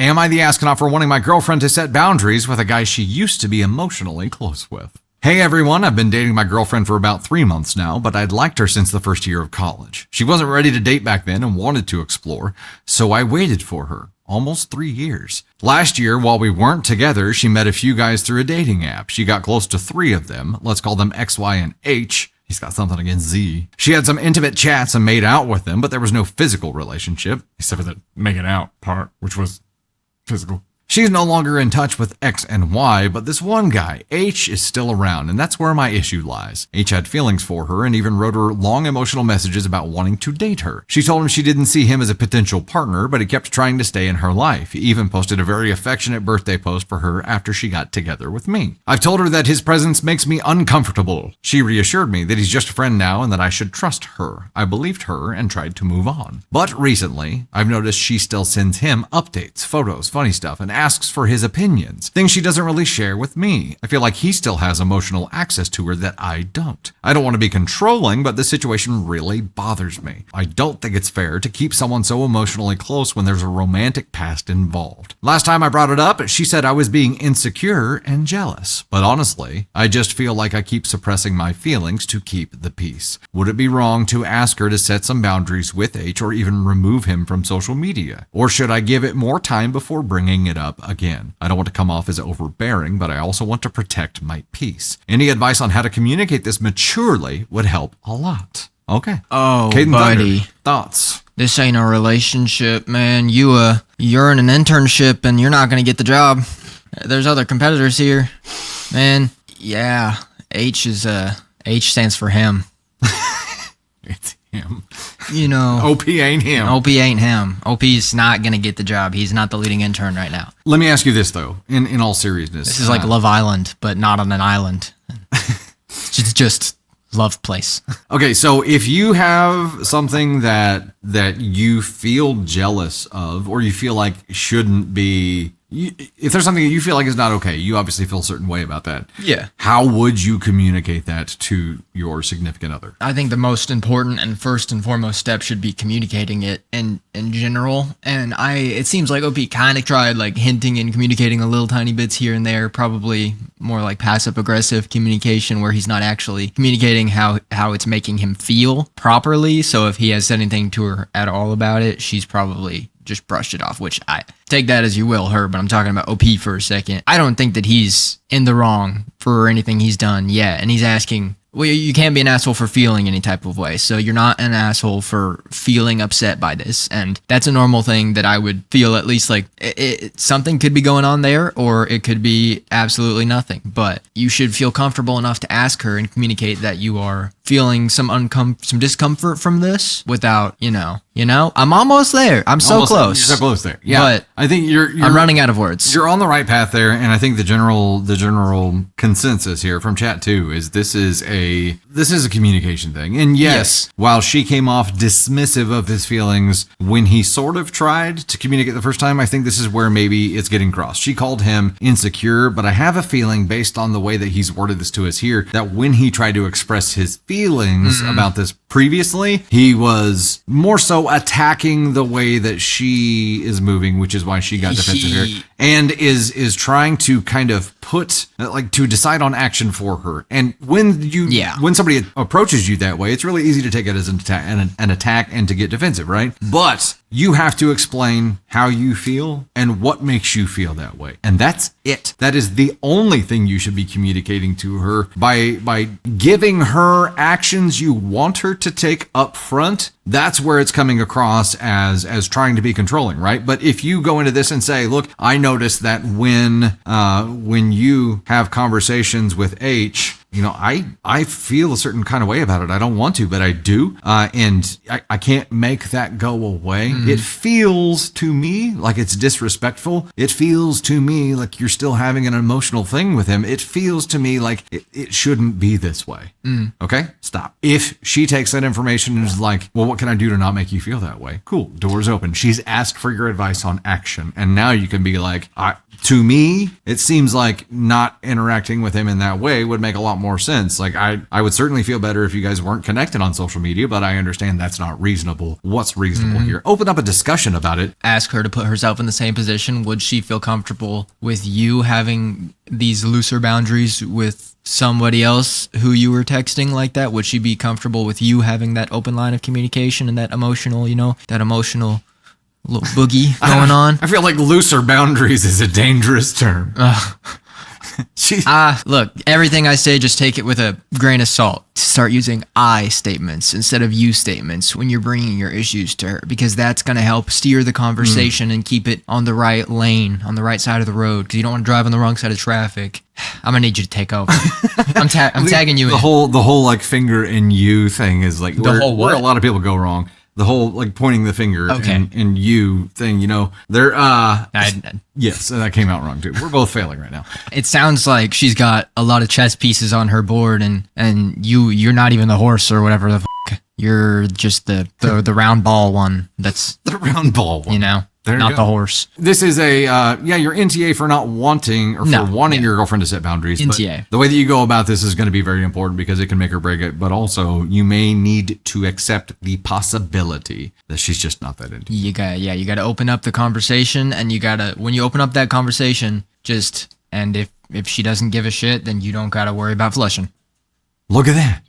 Am I the astronaut for wanting my girlfriend to set boundaries with a guy she used to be emotionally close with? Hey everyone, I've been dating my girlfriend for about 3 months now, but I'd liked her since the first year of college. She wasn't ready to date back then and wanted to explore, so I waited for her. Almost 3 years. Last year, while we weren't together, she met a few guys through a dating app. She got close to 3 of them. Let's call them X, Y, and H. He's got something against Z. She had some intimate chats and made out with them, but there was no physical relationship, except for the making out part, which was physical. She's no longer in touch with X and Y, but this one guy, H, is still around, and that's where my issue lies. H had feelings for her and even wrote her long emotional messages about wanting to date her. She told him she didn't see him as a potential partner, but he kept trying to stay in her life. He even posted a very affectionate birthday post for her after she got together with me. I've told her that his presence makes me uncomfortable. She reassured me that he's just a friend now and that I should trust her. I believed her and tried to move on. But recently, I've noticed she still sends him updates, photos, funny stuff, and asks for his opinions, things she doesn't really share with me. I feel like he still has emotional access to her that I don't. I don't want to be controlling, but this situation really bothers me. I don't think it's fair to keep someone so emotionally close when there's a romantic past involved. Last time I brought it up, she said I was being insecure and jealous. But honestly, I just feel like I keep suppressing my feelings to keep the peace. Would it be wrong to ask her to set some boundaries with H or even remove him from social media? Or should I give it more time before bringing it up again? I don't want to come off as overbearing, but I also want to protect my peace. Any advice on how to communicate this maturely would help a lot. Okay. Oh, Caden buddy. Thunder, thoughts? This ain't a relationship, man. You're in an internship and you're not going to get the job. There's other competitors here. Man, yeah. H stands for him. It's him. You know. OP ain't him. OP ain't him. OP's not going to get the job. He's not the leading intern right now. Let me ask you this, though, in all seriousness. This is like Love Island, but not on an island. It's just love place. Okay, so if you have something that you feel jealous of or you feel like shouldn't be... if there's something that you feel like is not okay, you obviously feel a certain way about that. Yeah. How would you communicate that to your significant other? I think the most important and first and foremost step should be communicating it in general. And it seems like OP kind of tried like hinting and communicating a little tiny bits here and there, probably more like passive aggressive communication where he's not actually communicating how it's making him feel properly. So if he has said anything to her at all about it, she's probably just brushed it off, which I take that as you will, her, but I'm talking about OP for a second. I don't think that he's in the wrong for anything he's done yet. And he's asking, well, you can't be an asshole for feeling any type of way. So you're not an asshole for feeling upset by this. And that's a normal thing that I would feel, at least like something could be going on there, or it could be absolutely nothing. But you should feel comfortable enough to ask her and communicate that you are feeling some discomfort from this without, you know, I'm almost there. I'm so close. You're so close there. Yeah. But I think I'm running out of words. You're on the right path there. And I think the general consensus here from chat too is this is a communication thing. And yes, while she came off dismissive of his feelings when he sort of tried to communicate the first time, I think this is where maybe it's getting crossed. She called him insecure, but I have a feeling based on the way that he's worded this to us here, that when he tried to express his feelings about this previously, he was more so attacking the way that she is moving, which is why she got defensive here, and is trying to kind of put, like, to decide on action for her. And when somebody approaches you that way, it's really easy to take it as an attack and to get defensive, right? But you have to explain how you feel and what makes you feel that way. And that's it. That is the only thing you should be communicating to her by giving her actions you want her to take up front. That's where it's coming across as trying to be controlling, right? But if you go into this and say, look, I noticed that when you have conversations with H, I feel a certain kind of way about it. I don't want to, but I do. And I can't make that go away. Mm-hmm. It feels to me like it's disrespectful. It feels to me like you're still having an emotional thing with him. It feels to me like it shouldn't be this way. Mm. Okay? Stop. If she takes that information and is like, well, what can I do to not make you feel that way? Cool. Doors open. She's asked for your advice on action. And now you can be like, to me, it seems like not interacting with him in that way would make a lot more more sense. Like, I would certainly feel better if you guys weren't connected on social media, but I understand that's not reasonable. What's reasonable here? Open up a discussion about it. Ask her to put herself in the same position. Would she feel comfortable with you having these looser boundaries with somebody else who you were texting like that? Would she be comfortable with you having that open line of communication and that emotional, that emotional little boogie going on? I feel like looser boundaries is a dangerous term. Look, everything I say, just take it with a grain of salt. Start using I statements instead of you statements when you're bringing your issues to her, because that's going to help steer the conversation and keep it on the right lane, on the right side of the road, because you don't want to drive on the wrong side of traffic. I'm going to need you to take over. I'm tagging you the in. whole like finger in you thing is like where a lot of people go wrong. The whole like pointing the finger and you thing, they're yes, that came out wrong too. We're both failing right now. It sounds like she's got a lot of chess pieces on her board, and you're not even the horse or whatever the fuck. You're just the round ball one. That's the round ball one. Not the horse. This is a your NTA for not wanting or wanting your girlfriend to set boundaries. NTA. But the way that you go about this is going to be very important because it can make or break it. But also, you may need to accept the possibility that she's just not that into you. You gotta open up the conversation, and when you open up that conversation, and if she doesn't give a shit, then you don't gotta worry about flushing. Look at that.